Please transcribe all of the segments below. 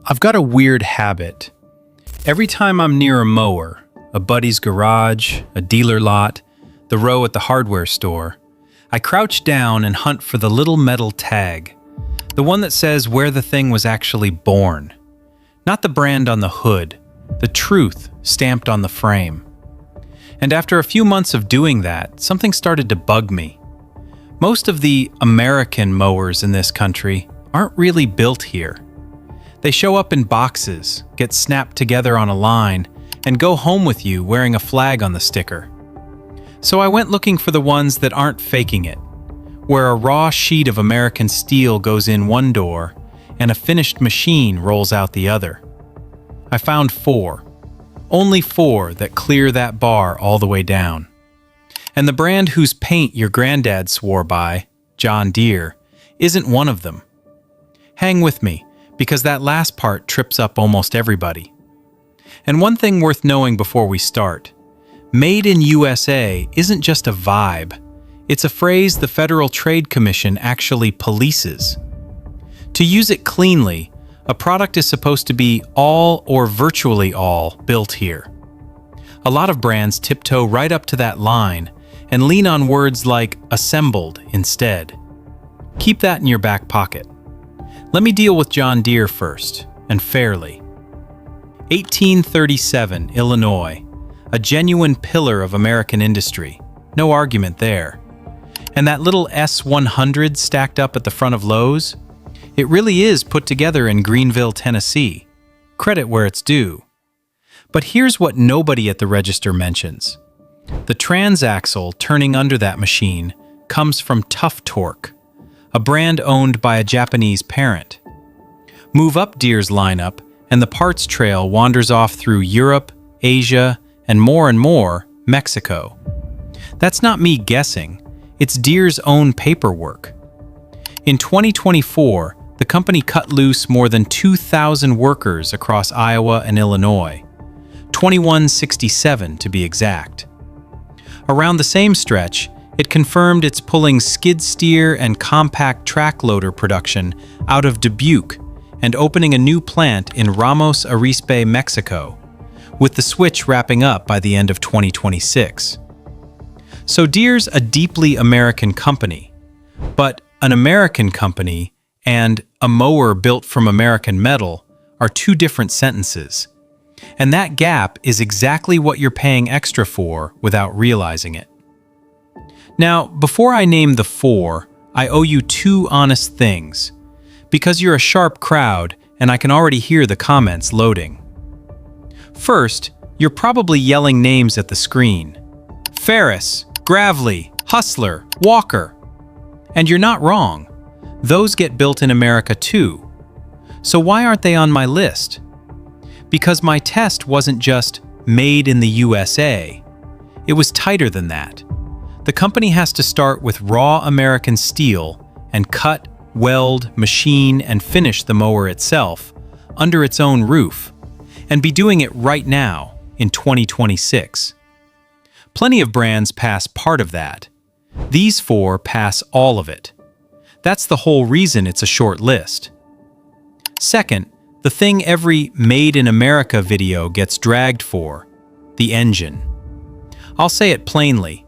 I've got a weird habit. Every time I'm near a mower, a buddy's garage, a dealer lot, the row at the hardware store, I crouch down and hunt for the little metal tag, the one that says where the thing was actually born. Not the brand on the hood, the truth stamped on the frame. And after a few months of doing that, something started to bug me. Most of the American mowers in this country aren't really built here. They show up in boxes, get snapped together on a line, and go home with you wearing a flag on the sticker. So I went looking for the ones that aren't faking it, where a raw sheet of American steel goes in one door and a finished machine rolls out the other. I found 4. Only 4 that clear that bar all the way down. And the brand whose paint your granddad swore by, John Deere, isn't one of them. Hang with me, because that last part trips up almost everybody. And one thing worth knowing before we start, Made in USA isn't just a vibe, it's a phrase the Federal Trade Commission actually polices. To use it cleanly, a product is supposed to be all or virtually all built here. A lot of brands tiptoe right up to that line and lean on words like assembled instead. Keep that in your back pocket. Let me deal with John Deere first, and fairly. 1837, Illinois, a genuine pillar of American industry. No argument there. And that little S100 stacked up at the front of Lowe's? It really is put together in Greeneville, Tennessee. Credit where it's due. But here's what nobody at the register mentions. The transaxle turning under that machine comes from Tough Torque, a brand owned by a Japanese parent. Move up Deere's lineup, and the parts trail wanders off through Europe, Asia, and more, Mexico. That's not me guessing, it's Deere's own paperwork. In 2024, the company cut loose more than 2,000 workers across Iowa and Illinois, 2167 to be exact. Around the same stretch, it confirmed it's pulling skid steer and compact track loader production out of Dubuque and opening a new plant in Ramos Arizpe, Mexico, with the switch wrapping up by the end of 2026. So Deere's a deeply American company, but an American company and a mower built from American metal are two different sentences. And that gap is exactly what you're paying extra for without realizing it. Now, before I name the 4, I owe you 2 honest things, because you're a sharp crowd and I can already hear the comments loading. First, you're probably yelling names at the screen. Ferris, Gravely, Hustler, Walker. And you're not wrong. Those get built in America too. So why aren't they on my list? Because my test wasn't just made in the USA. It was tighter than that. The company has to start with raw American steel and cut, weld, machine, and finish the mower itself under its own roof, and be doing it right now in 2026. Plenty of brands pass part of that. These 4 pass all of it. That's the whole reason it's a short list. Second, the thing every Made in America video gets dragged for, the engine. I'll say it plainly.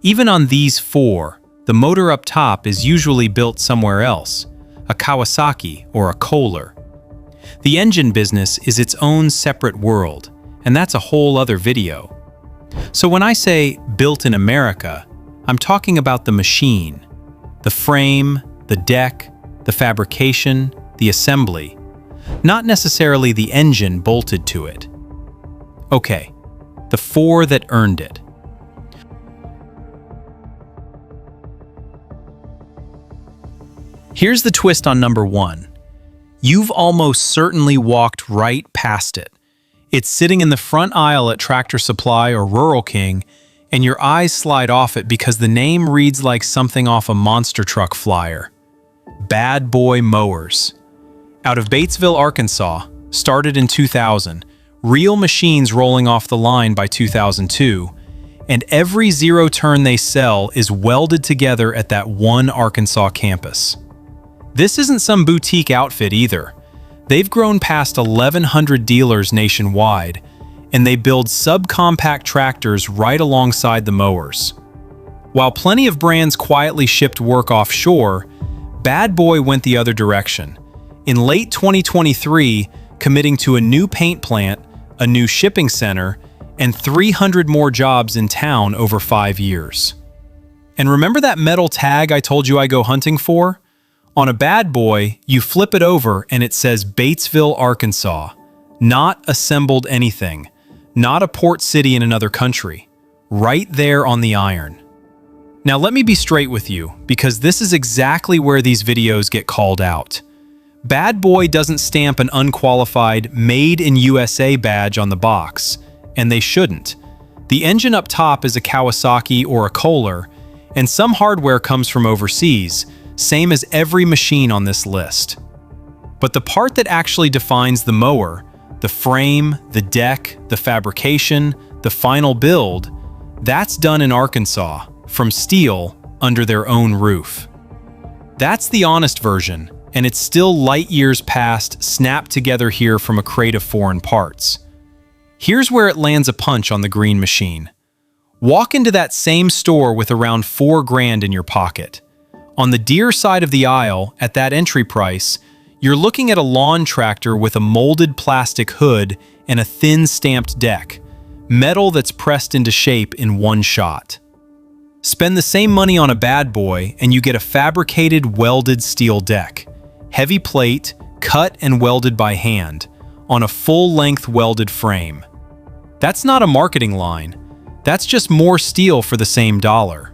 Even on these 4, the motor up top is usually built somewhere else, a Kawasaki or a Kohler. The engine business is its own separate world, and that's a whole other video. So when I say built in America, I'm talking about the machine, the frame, the deck, the fabrication, the assembly, not necessarily the engine bolted to it. Okay, the 4 that earned it. Here's the twist on number 1. You've almost certainly walked right past it. It's sitting in the front aisle at Tractor Supply or Rural King, and your eyes slide off it because the name reads like something off a monster truck flyer. Bad Boy Mowers. Out of Batesville, Arkansas, started in 2000, real machines rolling off the line by 2002, and every zero turn they sell is welded together at that one Arkansas campus. This isn't some boutique outfit either. They've grown past 1,100 dealers nationwide, and they build subcompact tractors right alongside the mowers. While plenty of brands quietly shipped work offshore, Bad Boy went the other direction. In late 2023, committing to a new paint plant, a new shipping center, and 300 more jobs in town over 5 years. And remember that metal tag I told you I go hunting for? On a Bad Boy, you flip it over and it says Batesville, Arkansas. Not assembled anything. Not a port city in another country. Right there on the iron. Now let me be straight with you, because this is exactly where these videos get called out. Bad Boy doesn't stamp an unqualified Made in USA badge on the box, and they shouldn't. The engine up top is a Kawasaki or a Kohler, and some hardware comes from overseas, same as every machine on this list. But the part that actually defines the mower, the frame, the deck, the fabrication, the final build, that's done in Arkansas, from steel, under their own roof. That's the honest version, and it's still light years past, snapped together here from a crate of foreign parts. Here's where it lands a punch on the green machine. Walk into that same store with around $4,000 in your pocket. On the Deere side of the aisle, at that entry price, you're looking at a lawn tractor with a molded plastic hood and a thin stamped deck, metal that's pressed into shape in one shot. Spend the same money on a Bad Boy and you get a fabricated welded steel deck, heavy plate, cut and welded by hand, on a full-length welded frame. That's not a marketing line. That's just more steel for the same dollar.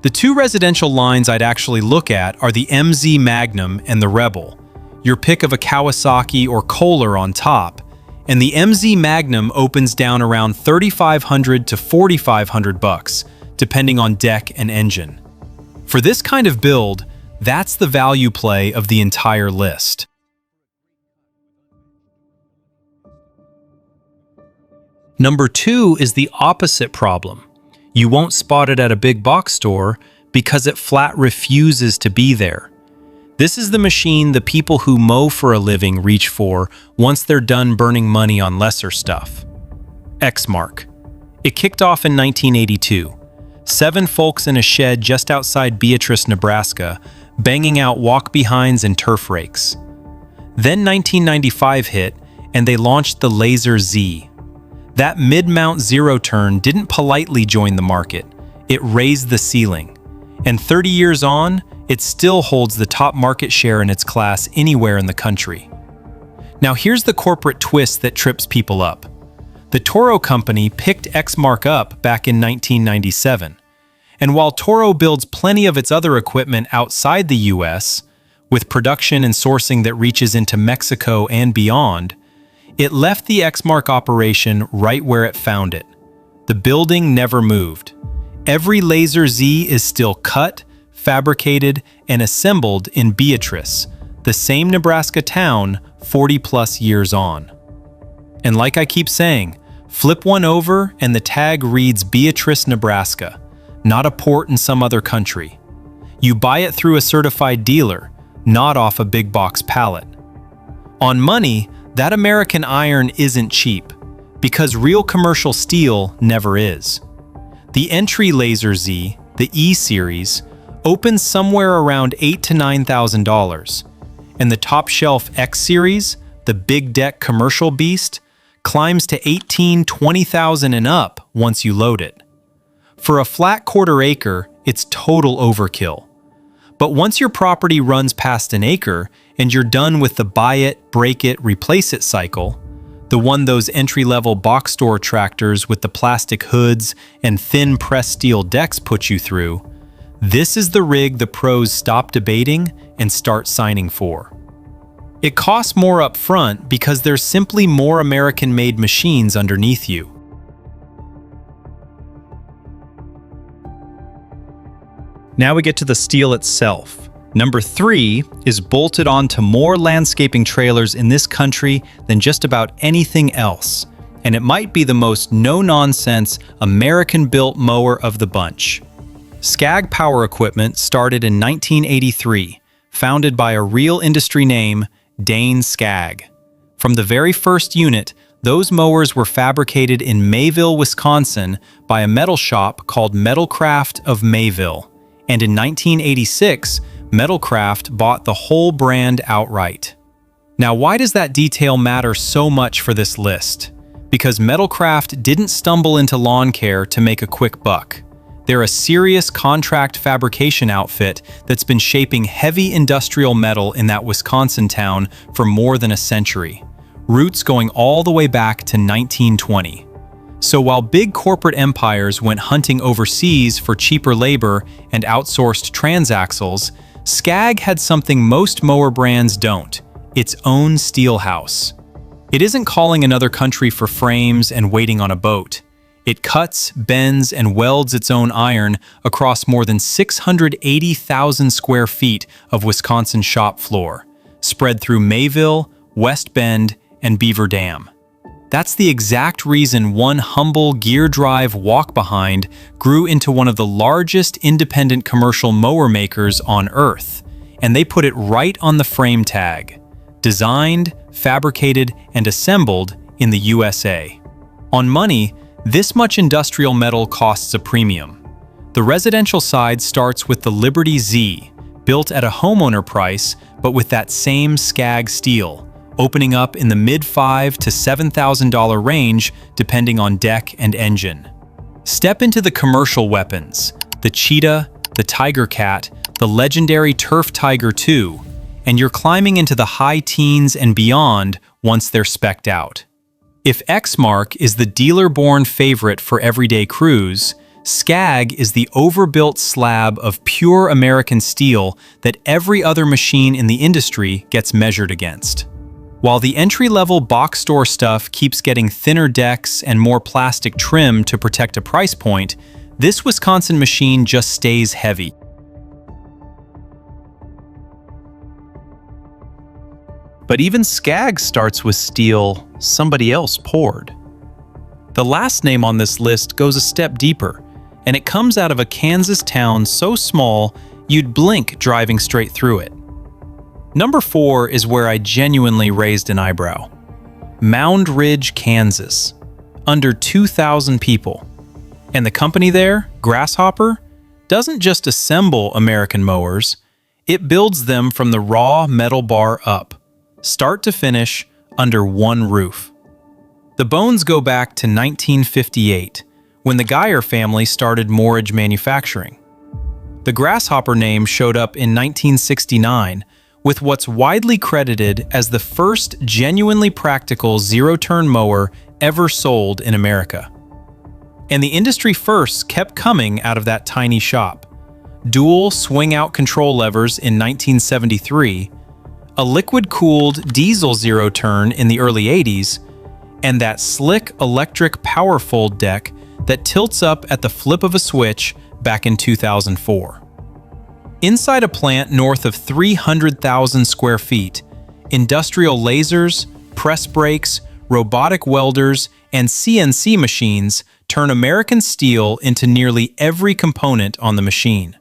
The two residential lines I'd actually look at are the MZ Magnum and the Rebel, your pick of a Kawasaki or Kohler on top, and the MZ Magnum opens down around $3,500 to $4,500, depending on deck and engine. For this kind of build, that's the value play of the entire list. Number 2 is the opposite problem. You won't spot it at a big box store because it flat refuses to be there. This is the machine the people who mow for a living reach for once they're done burning money on lesser stuff. Exmark. It kicked off in 1982. 7 folks in a shed just outside Beatrice, Nebraska, banging out walk-behinds and turf rakes. Then 1995 hit, and they launched the Laser Z. That mid-mount zero-turn didn't politely join the market. It raised the ceiling. And 30 years on, it still holds the top market share in its class anywhere in the country. Now here's the corporate twist that trips people up. The Toro company picked Exmark up back in 1997. And while Toro builds plenty of its other equipment outside the US, with production and sourcing that reaches into Mexico and beyond, it left the Exmark operation right where it found it. The building never moved. Every Laser Z is still cut, fabricated, and assembled in Beatrice, the same Nebraska town 40+ years on. And like I keep saying, flip one over and the tag reads Beatrice, Nebraska, not a port in some other country. You buy it through a certified dealer, not off a big box pallet. On money, that American iron isn't cheap, because real commercial steel never is. The entry Laser Z, the E-Series, opens somewhere around $8,000 to $9,000, and the top shelf X-Series, the big deck commercial beast, climbs to $18,000 to $20,000 and up once you load it. For a flat quarter acre, it's total overkill. But once your property runs past an acre and you're done with the buy it, break it, replace it cycle, the one those entry-level box store tractors with the plastic hoods and thin pressed steel decks put you through, this is the rig the pros stop debating and start signing for. It costs more up front because there's simply more American-made machines underneath you. Now we get to the steel itself. Number 3 is bolted onto more landscaping trailers in this country than just about anything else, and it might be the most no-nonsense American-built mower of the bunch. Scag Power Equipment started in 1983, founded by a real industry name, Dane Scag. From the very first unit, those mowers were fabricated in Mayville, Wisconsin by a metal shop called Metalcraft of Mayville. And in 1986, Metalcraft bought the whole brand outright. Now, why does that detail matter so much for this list? Because Metalcraft didn't stumble into lawn care to make a quick buck. They're a serious contract fabrication outfit that's been shaping heavy industrial metal in that Wisconsin town for more than a century, roots going all the way back to 1920. So while big corporate empires went hunting overseas for cheaper labor and outsourced transaxles, Scag had something most mower brands don't: its own steel house. It isn't calling another country for frames and waiting on a boat. It cuts, bends, and welds its own iron across more than 680,000 square feet of Wisconsin shop floor, spread through Mayville, West Bend, and Beaver Dam. That's the exact reason one humble gear-drive walk-behind grew into one of the largest independent commercial mower makers on Earth, and they put it right on the frame tag: designed, fabricated, and assembled in the USA. On money, this much industrial metal costs a premium. The residential side starts with the Liberty Z, built at a homeowner price, but with that same Scag steel, opening up in the mid-$5,000 to $7,000 range depending on deck and engine. Step into the commercial weapons: the Cheetah, the Tiger Cat, the legendary Turf Tiger II, and you're climbing into the high teens and beyond once they're spec'd out. If Exmark is the dealer-born favorite for everyday crews, Scag is the overbuilt slab of pure American steel that every other machine in the industry gets measured against. While the entry-level box store stuff keeps getting thinner decks and more plastic trim to protect a price point, this Wisconsin machine just stays heavy. But even Scag starts with steel somebody else poured. The last name on this list goes a step deeper, and it comes out of a Kansas town so small you'd blink driving straight through it. Number 4 is where I genuinely raised an eyebrow. Mound Ridge, Kansas. Under 2,000 people. And the company there, Grasshopper, doesn't just assemble American mowers, it builds them from the raw metal bar up, start to finish, under one roof. The bones go back to 1958, when the Geyer family started mowerage manufacturing. The Grasshopper name showed up in 1969 with what's widely credited as the first genuinely practical zero-turn mower ever sold in America. And the industry firsts kept coming out of that tiny shop. Dual swing-out control levers in 1973, a liquid-cooled diesel zero-turn in the early 80s, and that slick electric power fold deck that tilts up at the flip of a switch back in 2004. Inside a plant north of 300,000 square feet, industrial lasers, press brakes, robotic welders, and CNC machines turn American steel into nearly every component on the machine.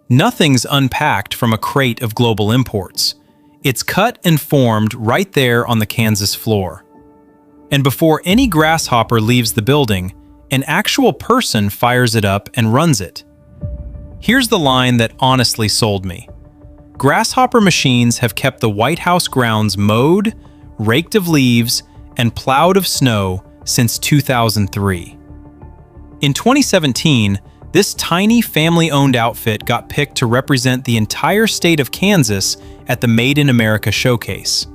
Nothing's unpacked from a crate of global imports. It's cut and formed right there on the Kansas floor. And before any Grasshopper leaves the building, an actual person fires it up and runs it. Here's the line that honestly sold me. Grasshopper machines have kept the White House grounds mowed, raked of leaves, and plowed of snow since 2003. In 2017, this tiny family-owned outfit got picked to represent the entire state of Kansas at the Made in America showcase.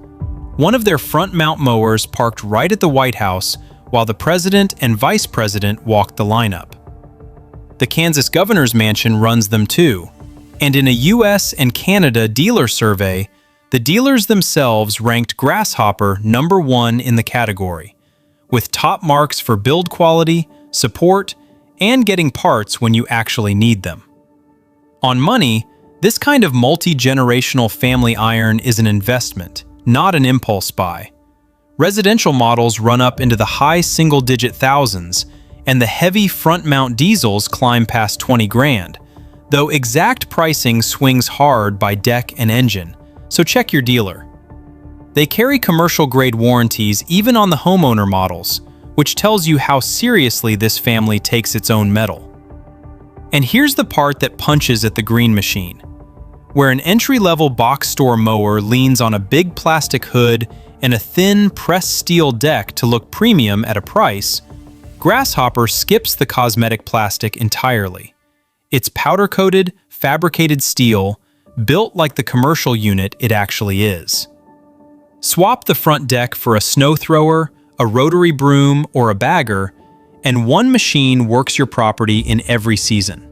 One of their front-mount mowers parked right at the White House while the president and vice president walked the lineup. The Kansas governor's mansion runs them too, and in a US and Canada dealer survey, the dealers themselves ranked Grasshopper number 1 in the category, with top marks for build quality, support, and getting parts when you actually need them. On money, this kind of multi-generational family iron is an investment, not an impulse buy. Residential models run up into the high single-digit thousands, and the heavy front-mount diesels climb past 20 grand, though exact pricing swings hard by deck and engine, so check your dealer. They carry commercial-grade warranties even on the homeowner models, which tells you how seriously this family takes its own metal. And here's the part that punches at the green machine. Where an entry-level box store mower leans on a big plastic hood and a thin, pressed steel deck to look premium at a price, Grasshopper skips the cosmetic plastic entirely. It's powder-coated, fabricated steel, built like the commercial unit it actually is. Swap the front deck for a snow thrower, a rotary broom, or a bagger, and one machine works your property in every season.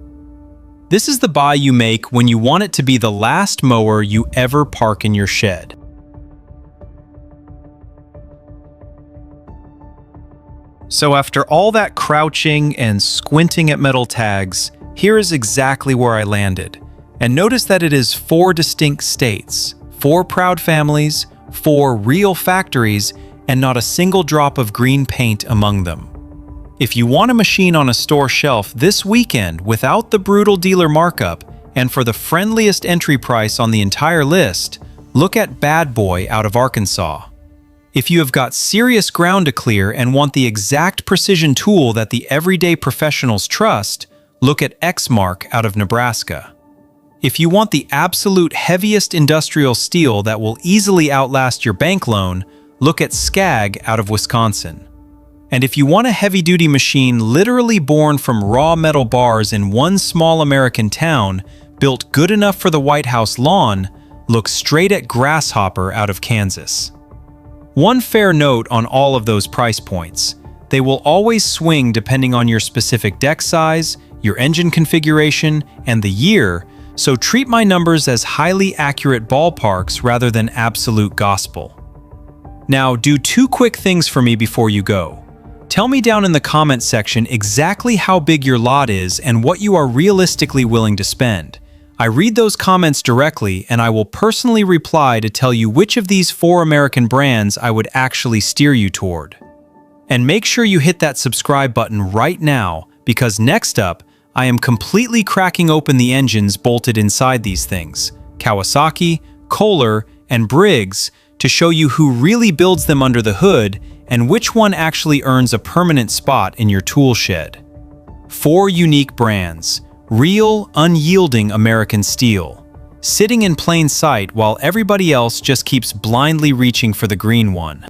This is the buy you make when you want it to be the last mower you ever park in your shed. So after all that crouching and squinting at metal tags, here is exactly where I landed. And notice that it is 4 distinct states, 4 proud families, 4 real factories, and not a single drop of green paint among them. If you want a machine on a store shelf this weekend without the brutal dealer markup and for the friendliest entry price on the entire list, look at Bad Boy out of Arkansas. If you have got serious ground to clear and want the exact precision tool that the everyday professionals trust, look at Exmark out of Nebraska. If you want the absolute heaviest industrial steel that will easily outlast your bank loan, look at Scag out of Wisconsin. And if you want a heavy-duty machine literally born from raw metal bars in one small American town, built good enough for the White House lawn, look straight at Grasshopper out of Kansas. One fair note on all of those price points: they will always swing depending on your specific deck size, your engine configuration, and the year, so treat my numbers as highly accurate ballparks rather than absolute gospel. Now, do 2 quick things for me before you go. Tell me down in the comments section exactly how big your lot is and what you are realistically willing to spend. I read those comments directly, and I will personally reply to tell you which of these 4 American brands I would actually steer you toward. And make sure you hit that subscribe button right now, because next up, I am completely cracking open the engines bolted inside these things, Kawasaki, Kohler, and Briggs, to show you who really builds them under the hood and which one actually earns a permanent spot in your tool shed. 4 unique brands, real, unyielding American steel, sitting in plain sight while everybody else just keeps blindly reaching for the green one.